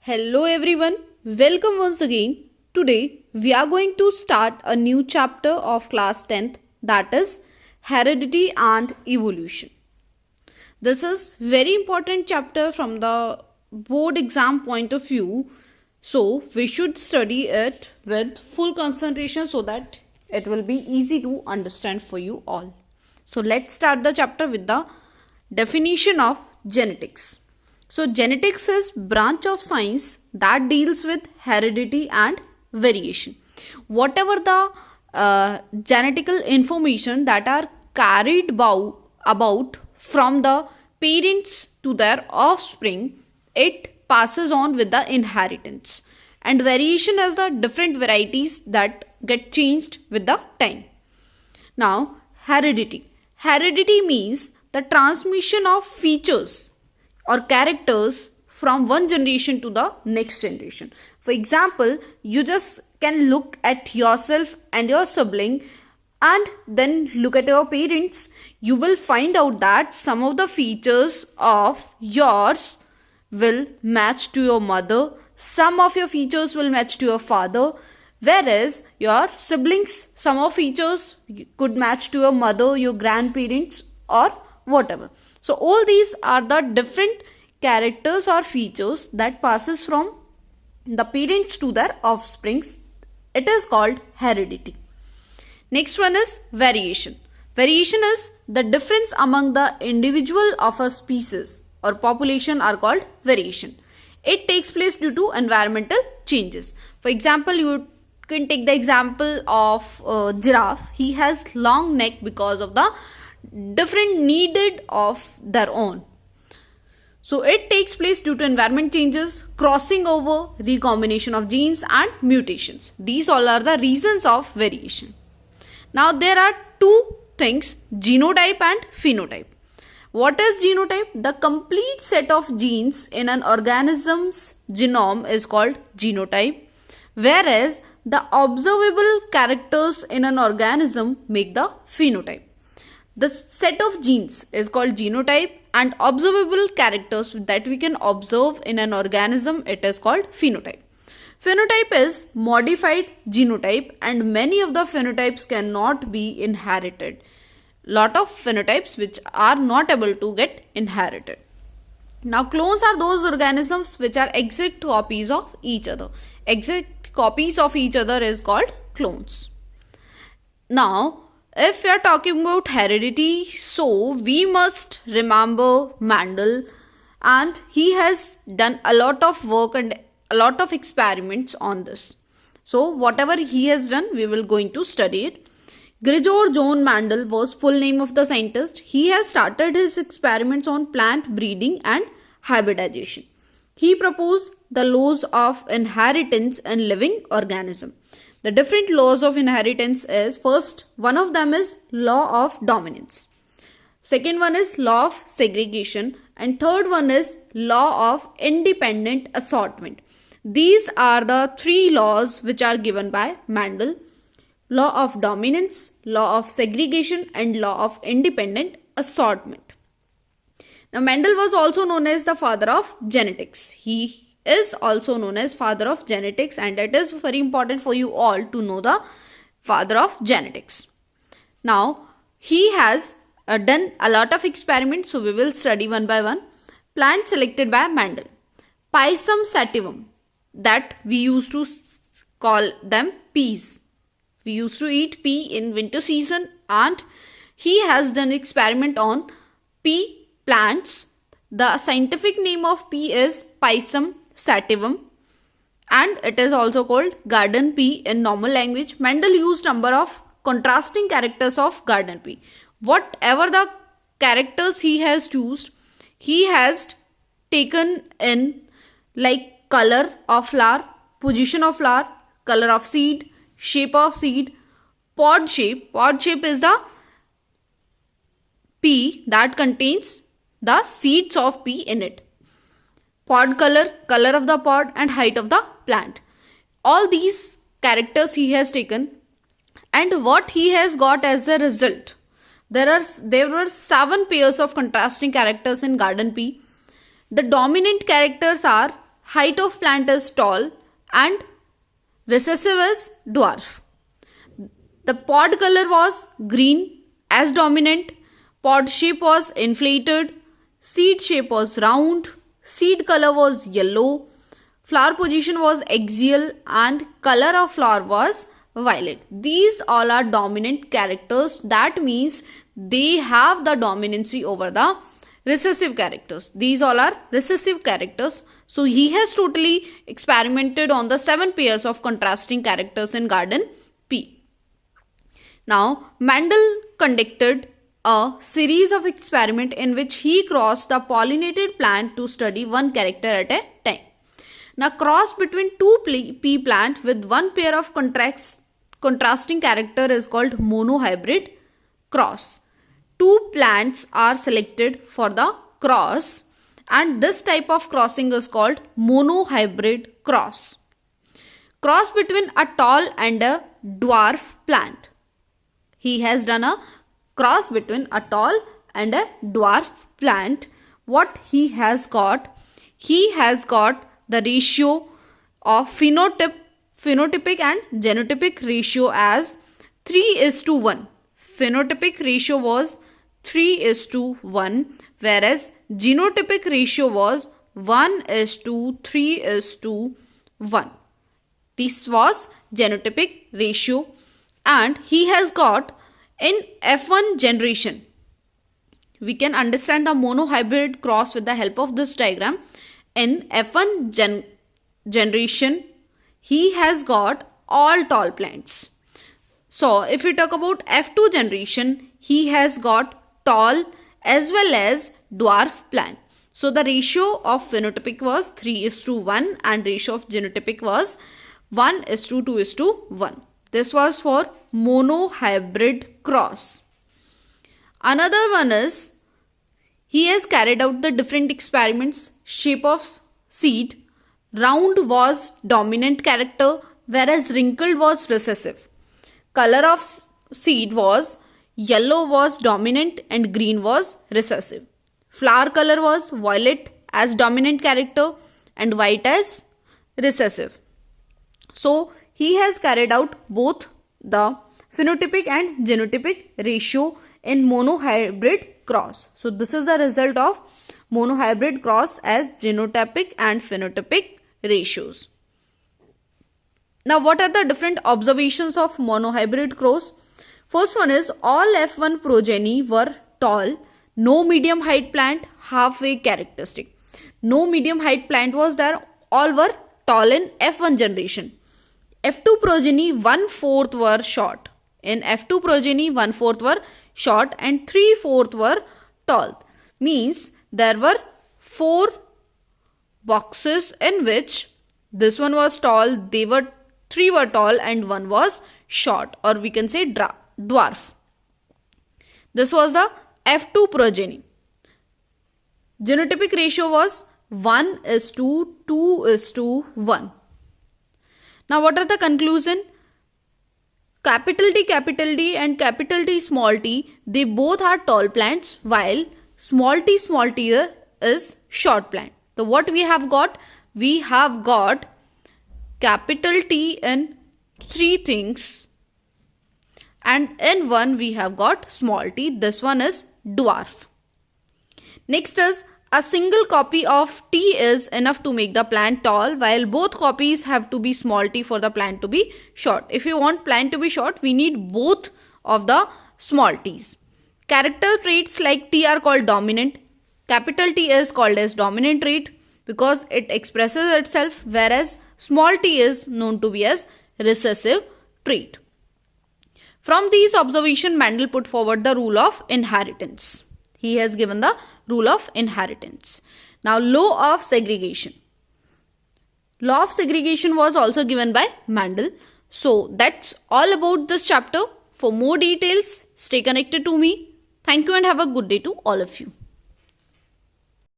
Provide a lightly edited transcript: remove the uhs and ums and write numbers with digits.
Hello everyone, welcome once again. Today we are going to start a new chapter of class 10th, that is Heredity and Evolution. This is very important chapter from the board exam point of view, so we should study it with full concentration so that it will be easy to understand for you all. So let's start the chapter with the definition of genetics. So genetics is branch of science that deals with heredity and variation. Whatever the genetical information that are carried about from the parents to their offspring, it passes on with the inheritance. And variation has the different varieties that get changed with the time. Now, heredity. Heredity means the transmission of features or characters from one generation to the next generation. For example, you just can look at yourself and your sibling and then look at your parents. You will find out that some of the features of yours will match to your mother, some of your features will match to your father, whereas your siblings, some of features could match to your mother, your grandparents, or whatever. So all these are the different characters or features that passes from the parents to their offsprings. It is called heredity. Next one is variation. Variation is the difference among the individual of a species or population are called variation. It takes place due to environmental changes. For example, you can take the example of giraffe. He has long neck because of the different needed of their own. So it takes place due to environment changes, crossing over, recombination of genes and mutations. These all are the reasons of variation. Now there are two things, genotype and phenotype. What is genotype? The complete set of genes in an organism's genome is called genotype, whereas the observable characters in an organism make the phenotype. The set of genes is called genotype and observable characters that we can observe in an organism, it is called phenotype. Phenotype is modified genotype and many of the phenotypes cannot be inherited. Lot of phenotypes which are not able to get inherited. Now clones are those organisms which are exact copies of each other. Exact copies of each other is called clones. Now if we are talking about heredity, so we must remember Mendel, and he has done a lot of work and a lot of experiments on this. So whatever he has done, we will going to study it. Gregor John Mendel was full name of the scientist. He has started his experiments on plant breeding and hybridization. He proposed the laws of inheritance in living organism. The different laws of inheritance is, first, one of them is law of dominance. Second one is law of segregation. And third one is law of independent assortment. These are the three laws which are given by Mendel. Law of dominance, law of segregation and law of independent assortment. Now Mendel was also known as the father of genetics. He is also known as father of genetics, and it is very important for you all to know the father of genetics. Now he has done a lot of experiments, so we will study one by one. Plant selected by Mendel. Pisum sativum, that we used to call them peas. We used to eat pea in winter season, and he has done experiment on pea plants. The scientific name of pea is Pisum sativum, and it is also called garden pea in normal language. Mendel used number of contrasting characters of garden pea. Whatever the characters he has used, he has taken in like color of flower, position of flower, color of seed, shape of seed, pod shape. Pod shape is the pea that contains the seeds of pea in it. Pod color, color of the pod and height of the plant. All these characters he has taken, and what he has got as a result. There were 7 pairs of contrasting characters in garden pea. The dominant characters are height of plant is tall, and recessive is dwarf. The pod color was green as dominant, pod shape was inflated, seed shape was round, seed color was yellow, flower position was axial, and color of flower was violet. These all are dominant characters. That means they have the dominancy over the recessive characters. These all are recessive characters. So he has totally experimented on the 7 pairs of contrasting characters in garden P. Now, Mendel conducted a series of experiments in which he crossed the pollinated plant to study one character at a time. Now, cross between two pea plant with one pair of contrasting character is called monohybrid cross. Two plants are selected for the cross, and this type of crossing is called monohybrid cross. Cross between a tall and a dwarf plant. He has done a cross between a tall and a dwarf plant. What he has got? He has got the ratio of phenotypic and genotypic ratio as 3:1. Phenotypic ratio was 3:1, whereas genotypic ratio was 1:3:1. This was genotypic ratio, and he has got in F1 generation. We can understand the monohybrid cross with the help of this diagram. In F1 generation, he has got all tall plants. So, if we talk about F2 generation, he has got tall as well as dwarf plant. So, the ratio of phenotypic was 3:1 and ratio of genotypic was 1:2:1. This was for monohybrid cross. Another one is, he has carried out the different experiments. Shape of seed, round was dominant character, whereas wrinkled was recessive. Color of seed was yellow was dominant and green was recessive. Flower color was violet as dominant character and white as recessive. So, he has carried out both the phenotypic and genotypic ratio in monohybrid cross. So, this is the result of monohybrid cross as genotypic and phenotypic ratios. Now, what are the different observations of monohybrid cross? First one is, all F1 progeny were tall, no medium height plant, halfway characteristic. No medium height plant was there, all were tall in F1 generation. F2 progeny 1/4 were short. In F2 progeny 1/4 were short and 3/4 were tall. Means there were 4 boxes in which this one was tall, 3 were tall and 1 was short, or we can say dwarf. This was the F2 progeny. Genotypic ratio was 1:2:1. Now, what are the conclusion? Capital T and capital T small t, they both are tall plants, while small t is short plant. So, what we have got? We have got capital T in 3 things, and in one we have got small t. This one is dwarf. Next is, a single copy of T is enough to make the plant tall, while both copies have to be small t for the plant to be short. If you want plant to be short, we need both of the small t's. Character traits like T are called dominant. Capital T is called as dominant trait because it expresses itself, whereas small t is known to be as recessive trait. From these observations, Mendel put forward the rule of inheritance. He has given the rule of inheritance. Now, law of segregation. Law of segregation was also given by Mendel. So, that's all about this chapter. For more details, stay connected to me. Thank you and have a good day to all of you.